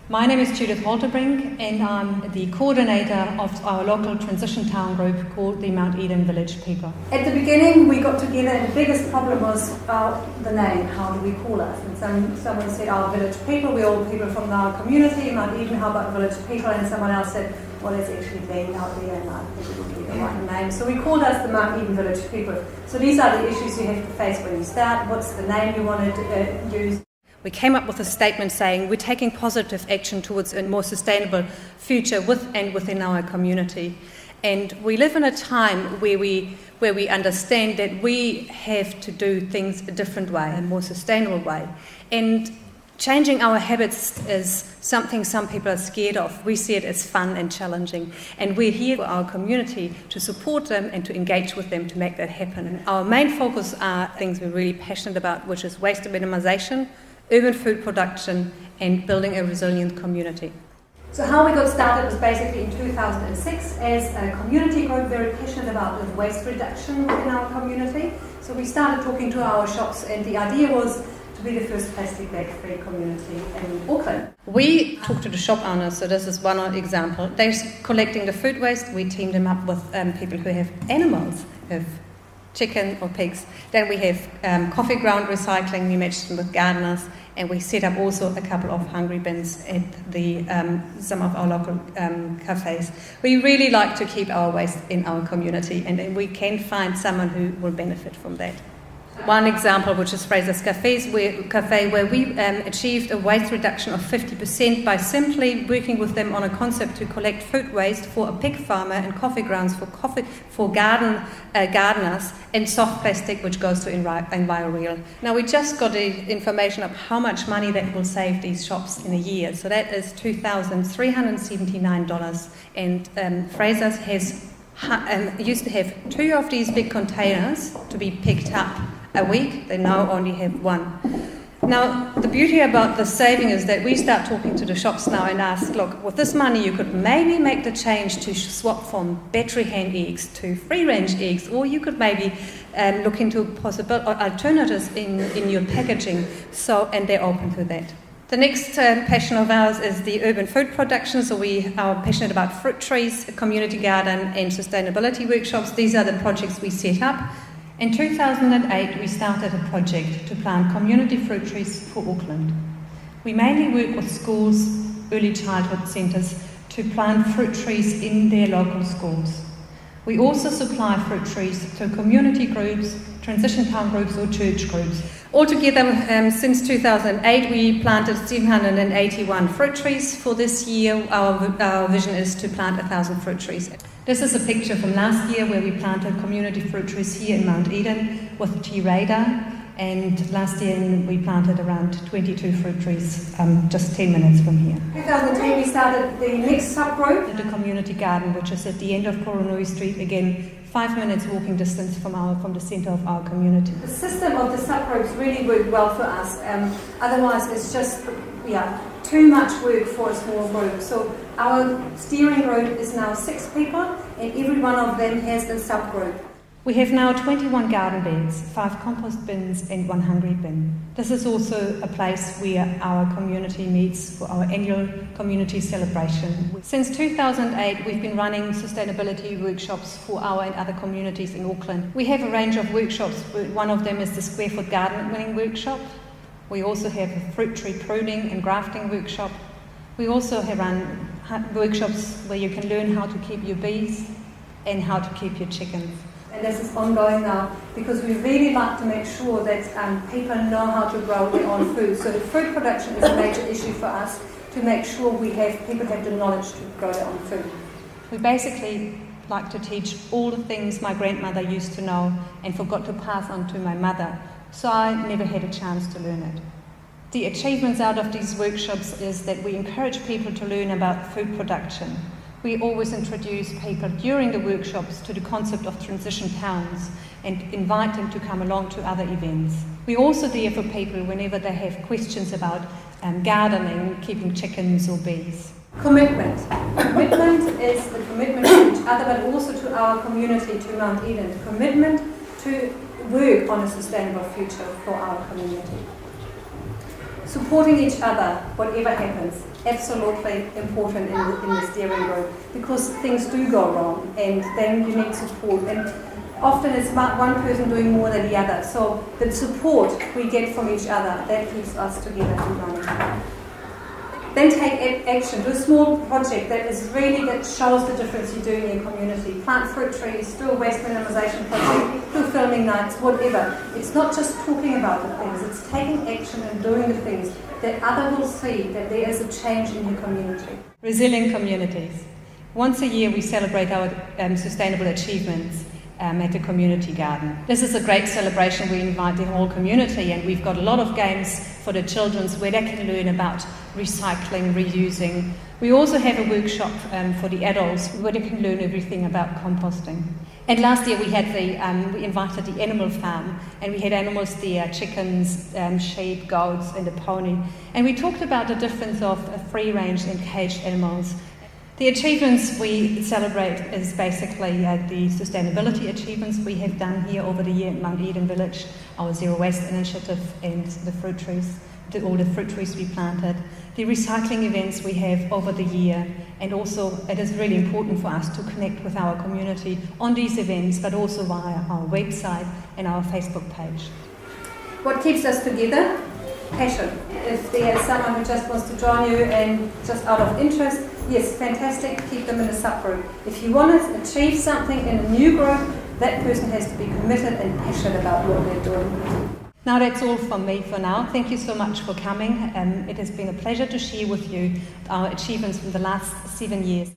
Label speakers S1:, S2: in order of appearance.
S1: My name is Judith Holtebrinck, and I'm the coordinator of our local transition town group called the Mount Eden Village People.
S2: At the beginning, we got together, and the biggest problem was the name. How do we call us? And someone said, "Our village people. We're all people from our community, Mount Eden. How about village people?" And someone else said, "Well, it's actually named out there, and I think it would be the right name." So we called us the Mount Eden Village People. So these are the issues you have to face when you start. What's the name you want to use?
S1: We came up with a statement saying we're taking positive action towards a more sustainable future within our community. And we live in a time where we understand that we have to do things a different way, a more sustainable way. And changing our habits is something some people are scared of. We see it as fun and challenging. And we're here for our community to support them and to engage with them to make that happen. And our main focus are things we're really passionate about, which is waste minimisation, urban food production, and building a resilient community.
S2: So how we got started was basically in 2006 as a community group very passionate about waste reduction within our community. So we started talking to our shops, and the idea was to be the first plastic bag-free community in Auckland.
S1: We talked to the shop owners, so this is one example. They're collecting the food waste. We teamed them up with people who have animals, who have chicken or pigs. Then we have coffee ground recycling. We matched them with gardeners, and we set up also a couple of hungry bins at some of our local cafes. We really like to keep our waste in our community, and then we can find someone who will benefit from that. One example, which is Fraser's Cafe, where we achieved a waste reduction of 50% by simply working with them on a concept to collect food waste for a pig farmer and coffee grounds for gardeners, and soft plastic, which goes to EnviroReal. Now, we just got the information of how much money that will save these shops in a year. So that is $2,379, and Fraser's has used to have 2 of these big containers to be picked up a week. They now only have 1. Now, the beauty about the saving is that we start talking to the shops now and ask, look, with this money you could maybe make the change to swap from battery hen eggs to free-range eggs, or you could maybe look into possible alternatives in your packaging. So, and they're open to that. The next passion of ours is the urban food production. So we are passionate about fruit trees, a community garden, and sustainability workshops. These are the projects we set up. In 2008, we started a project to plant community fruit trees for Auckland. We mainly work with schools, early childhood centres, to plant fruit trees in their local schools. We also supply fruit trees to community groups, transition town groups, or church groups. Altogether, since 2008, we planted 781 fruit trees. For this year, our vision is to plant 1,000 fruit trees. This is a picture from last year where we planted community fruit trees here in Mount Eden with T radar, and last year we planted around 22 fruit trees just 10 minutes from here.
S2: In 2010, we started the next subgroup,
S1: The community garden, which is at the end of Coronui Street, again 5 minutes walking distance from the centre of our community.
S2: The system of the subgroups really worked well for us. Otherwise, it's just too much work for a small group. So our steering group is now 6 people, and every one of them has a subgroup.
S1: We have now 21 garden beds, 5 compost bins, and 1 hungry bin. This is also a place where our community meets for our annual community celebration. Since 2008, we've been running sustainability workshops for our and other communities in Auckland. We have a range of workshops. One of them is the Square Foot Garden Winning Workshop. We also have a fruit tree pruning and grafting workshop. We also have run workshops where you can learn how to keep your bees and how to keep your chickens.
S2: And this is ongoing now because we really like to make sure that people know how to grow their own food. So food production is a major issue for us, to make sure people have the knowledge to grow their own food.
S1: We basically like to teach all the things my grandmother used to know and forgot to pass on to my mother, so I never had a chance to learn it. The achievements out of these workshops is that we encourage people to learn about food production. We always introduce people during the workshops to the concept of transition towns and invite them to come along to other events. We're also there for people whenever they have questions about gardening, keeping chickens or bees.
S2: Commitment. Commitment is the commitment to each other, but also to our community, to Mount Eden. Commitment to work on a sustainable future for our community. Supporting each other, whatever happens, absolutely important in the steering group, because things do go wrong and then you need support. And often it's one person doing more than the other. So the support we get from each other, that keeps us together and running. Then take action. Do a small project that shows the difference you do in your community. Plant fruit trees, do a waste minimisation project, do filming nights, whatever. It's not just talking about the things, it's taking action and doing the things that others will see that there is a change in your community.
S1: Resilient communities. Once a year we celebrate our sustainable achievements at the community garden. This is a great celebration. We invite the whole community, and we've got a lot of games for the children where they can learn about recycling, reusing. We also have a workshop for the adults where they can learn everything about composting. And last year we had we invited the animal farm, and we had animals there, chickens, sheep, goats, and a pony. And we talked about the difference of free-range and caged animals. The achievements we celebrate is basically the sustainability achievements we have done here over the year at Mount Eden Village, our Zero Waste Initiative, and the fruit trees, all the fruit trees we planted, the recycling events we have over the year, and also it is really important for us to connect with our community on these events, but also via our website and our Facebook page.
S2: What keeps us together? Passion. If there is someone who just wants to join you and just out of interest, yes, fantastic, keep them in a subgroup. If you want to achieve something in a new group, that person has to be committed and passionate about what they're doing.
S1: Now that's all from me for now. Thank you so much for coming. It has been a pleasure to share with you our achievements from the last 7 years.